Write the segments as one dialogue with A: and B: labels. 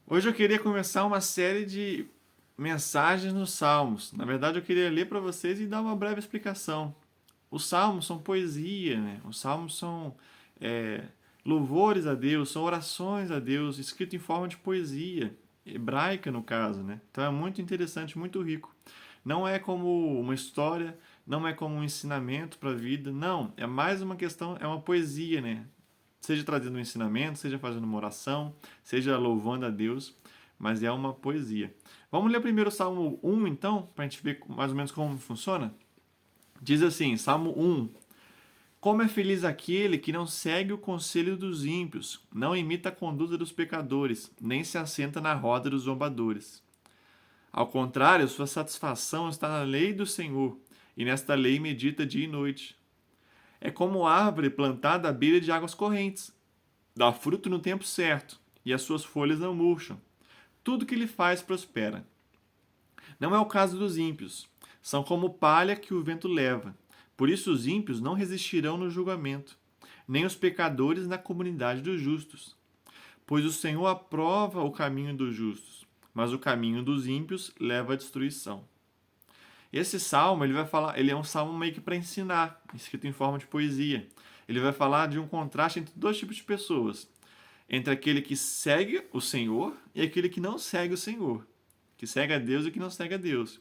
A: Hoje eu queria começar uma série de mensagens nos Salmos. Na verdade, eu queria ler para vocês e dar uma breve explicação. Os Salmos são poesia, né? Os Salmos são é, louvores a Deus, são orações a Deus, escrito em forma de poesia, hebraica no caso, né? Então é muito interessante, muito rico. Não é como uma história, não é como um ensinamento para a vida, não. É mais uma questão, é uma poesia, né? Seja trazendo um ensinamento, seja fazendo uma oração, seja louvando a Deus, mas é uma poesia. Vamos ler primeiro o Salmo 1, então, para a gente ver mais ou menos como funciona? Diz assim, Salmo 1: Como é feliz aquele que não segue o conselho dos ímpios, não imita a conduta dos pecadores, nem se assenta na roda dos zombadores. Ao contrário, sua satisfação está na lei do Senhor, e nesta lei medita dia e noite. É como árvore plantada à beira de águas correntes. Dá fruto no tempo certo, e as suas folhas não murcham. Tudo que ele faz prospera. Não é o caso dos ímpios. São como palha que o vento leva. Por isso os ímpios não resistirão no julgamento, nem os pecadores na comunidade dos justos. Pois o Senhor aprova o caminho dos justos, mas o caminho dos ímpios leva à destruição. Esse salmo, ele vai falar, ele é um salmo meio que para ensinar, escrito em forma de poesia. Ele vai falar de um contraste entre dois tipos de pessoas, entre aquele que segue o Senhor e aquele que não segue o Senhor, que segue a Deus e que não segue a Deus.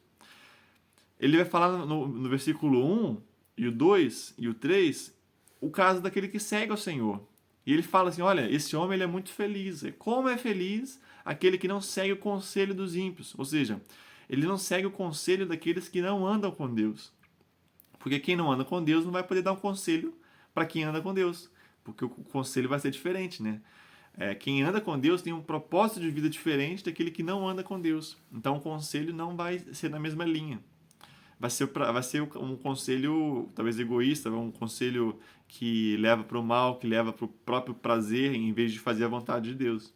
A: Ele vai falar no versículo 1 e o 2 e o 3 o caso daquele que segue ao Senhor. E ele fala assim, olha, esse homem ele é muito feliz. Como é feliz aquele que não segue o conselho dos ímpios. Ou seja, ele não segue o conselho daqueles que não andam com Deus. Porque quem não anda com Deus não vai poder dar um conselho para quem anda com Deus. Porque o conselho vai ser diferente, né? Quem anda com Deus tem um propósito de vida diferente daquele que não anda com Deus. Então o conselho não vai ser na mesma linha. Vai ser um conselho talvez egoísta, um conselho que leva para o mal, que leva para o próprio prazer, em vez de fazer a vontade de Deus.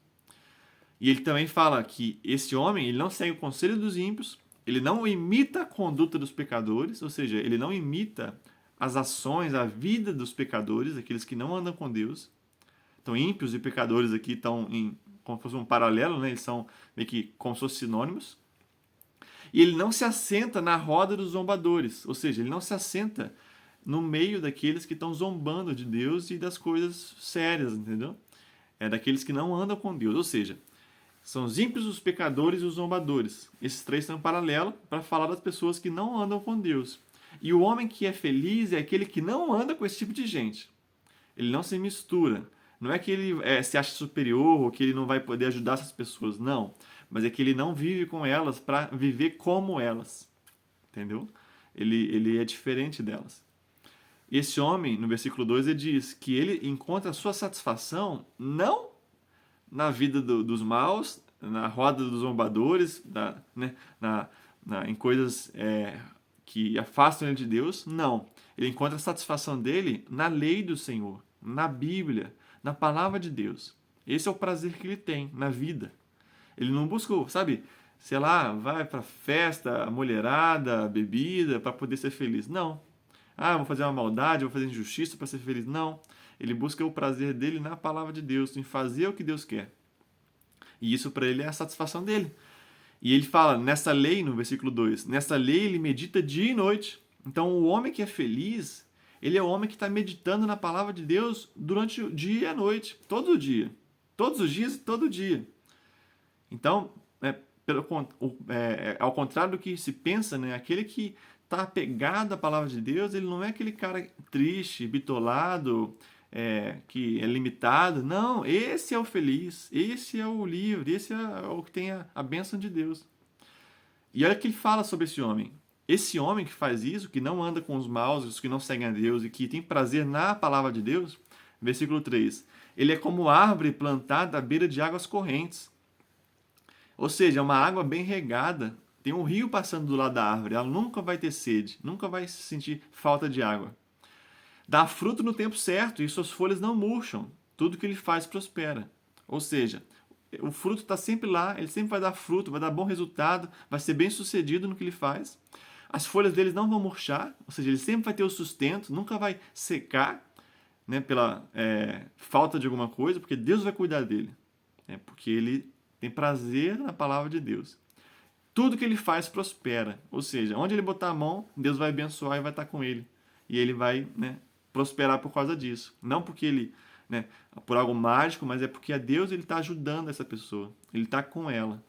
A: E ele também fala que esse homem ele não segue o conselho dos ímpios, ele não imita a conduta dos pecadores, ou seja, ele não imita as ações, a vida dos pecadores, aqueles que não andam com Deus. Então, ímpios e pecadores aqui estão em como se fosse um paralelo, né? Eles são meio que como se fossem sinônimos. E ele não se assenta na roda dos zombadores, ou seja, ele não se assenta no meio daqueles que estão zombando de Deus e das coisas sérias, entendeu? É daqueles que não andam com Deus, ou seja, são os ímpios, os pecadores e os zombadores. Esses três estão em paralelo para falar das pessoas que não andam com Deus. E o homem que é feliz é aquele que não anda com esse tipo de gente. Ele não se mistura. Não é que ele se acha superior ou que ele não vai poder ajudar essas pessoas, não. Mas é que ele não vive com elas para viver como elas. Entendeu? Ele é diferente delas. Esse homem, no versículo 2, ele diz que ele encontra a sua satisfação não na vida dos maus, na roda dos zombadores, né, em coisas que afastam ele de Deus. Não. Ele encontra a satisfação dele na lei do Senhor, na Bíblia, na palavra de Deus. Esse é o prazer que ele tem na vida. Ele não busca, sabe, sei lá, vai pra festa, mulherada, bebida, para poder ser feliz. Não. Ah, vou fazer uma maldade, vou fazer injustiça para ser feliz. Não. Ele busca o prazer dele na palavra de Deus, em fazer o que Deus quer. E isso para ele é a satisfação dele. E ele fala, nessa lei, no versículo 2, nessa lei ele medita dia e noite. Então o homem que é feliz, ele é o homem que está meditando na palavra de Deus durante o dia e a noite, todo dia. Todos os dias e todo dia. Então, ao contrário do que se pensa, né, aquele que está apegado à palavra de Deus, ele não é aquele cara triste, bitolado, que é limitado. Não, esse é o feliz, esse é o livre, esse é o que tem a bênção de Deus. E olha o que ele fala sobre esse homem. Esse homem que faz isso, que não anda com os maus, os que não seguem a Deus e que tem prazer na palavra de Deus, versículo 3, ele é como árvore plantada à beira de águas correntes. Ou seja, é uma água bem regada. Tem um rio passando do lado da árvore. Ela nunca vai ter sede, nunca vai sentir falta de água. Dá fruto no tempo certo e suas folhas não murcham. Tudo que ele faz prospera. Ou seja, o fruto está sempre lá, ele sempre vai dar fruto, vai dar bom resultado, vai ser bem sucedido no que ele faz. As folhas deles não vão murchar, ou seja, ele sempre vai ter o sustento, nunca vai secar, né, pela falta de alguma coisa, porque Deus vai cuidar dele. Porque ele tem prazer na palavra de Deus. Tudo que ele faz prospera. Ou seja, onde ele botar a mão, Deus vai abençoar e vai estar com ele. E ele vai, né, prosperar por causa disso. Não porque ele, né, por algo mágico, mas é porque a Deus ele está ajudando essa pessoa. Ele está com ela.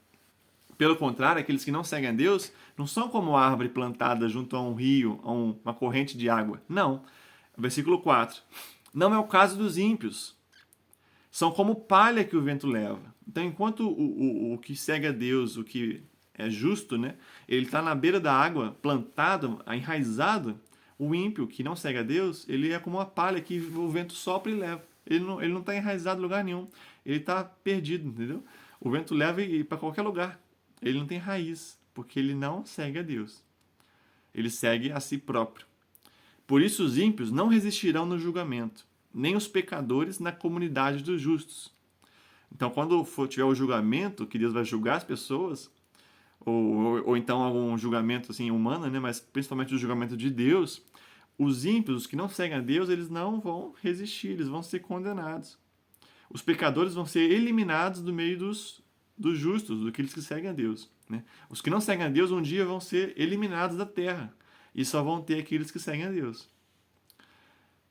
A: Pelo contrário, aqueles que não seguem a Deus não são como árvore plantada junto a um rio, a uma corrente de água. Não. Versículo 4. Não é o caso dos ímpios. São como palha que o vento leva. Então, enquanto o que segue a Deus, o que é justo, né, ele está na beira da água, plantado, enraizado, o ímpio, que não segue a Deus, ele é como uma palha que o vento sopra e leva. Ele não está enraizado em lugar nenhum. Ele está perdido, entendeu? O vento leva ele para qualquer lugar. Ele não tem raiz, porque ele não segue a Deus. Ele segue a si próprio. Por isso os ímpios não resistirão no julgamento, nem os pecadores na comunidade dos justos. Então, quando tiver o julgamento, que Deus vai julgar as pessoas, ou então algum julgamento assim, humano, né? Mas principalmente o julgamento de Deus, os ímpios, os que não seguem a Deus, eles não vão resistir, eles vão ser condenados. Os pecadores vão ser eliminados do meio dos justos, daqueles que seguem a Deus. Né? Os que não seguem a Deus um dia vão ser eliminados da terra, e só vão ter aqueles que seguem a Deus.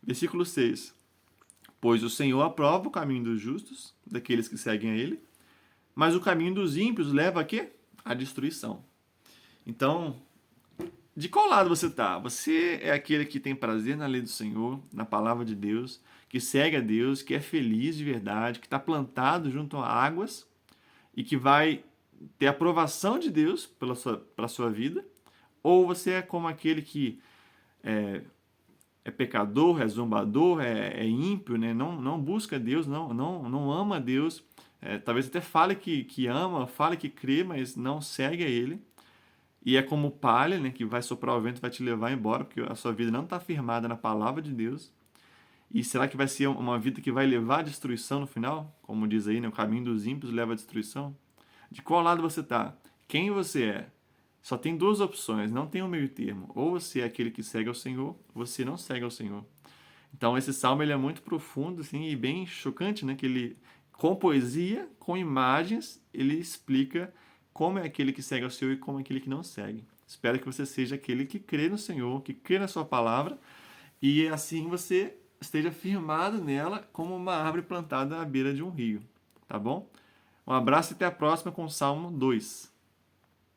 A: Versículo 6. Pois o Senhor aprova o caminho dos justos, daqueles que seguem a Ele, mas o caminho dos ímpios leva a quê? A destruição. Então, de qual lado você está? Você é aquele que tem prazer na lei do Senhor, na palavra de Deus, que segue a Deus, que é feliz de verdade, que está plantado junto a águas e que vai ter a aprovação de Deus pela sua vida? Ou você é como aquele que é pecador, é zombador, é ímpio, né? Não busca Deus, não ama Deus, talvez até fale que ama, fale que crê, mas não segue a Ele. E é como palha, né, que vai soprar o vento e vai te levar embora, porque a sua vida não está firmada na palavra de Deus. E será que vai ser uma vida que vai levar à destruição no final? Como diz aí, né, o caminho dos ímpios leva à destruição. De qual lado você está? Quem você é? Só tem duas opções, não tem um meio termo. Ou você é aquele que segue ao Senhor, ou você não segue ao Senhor. Então esse salmo ele é muito profundo assim, e bem chocante, né? Que ele, com poesia, com imagens, ele explica como é aquele que segue ao Senhor e como é aquele que não segue. Espero que você seja aquele que crê no Senhor, que crê na sua palavra, e assim você esteja firmado nela como uma árvore plantada à beira de um rio. Tá bom? Um abraço e até a próxima com o Salmo 2.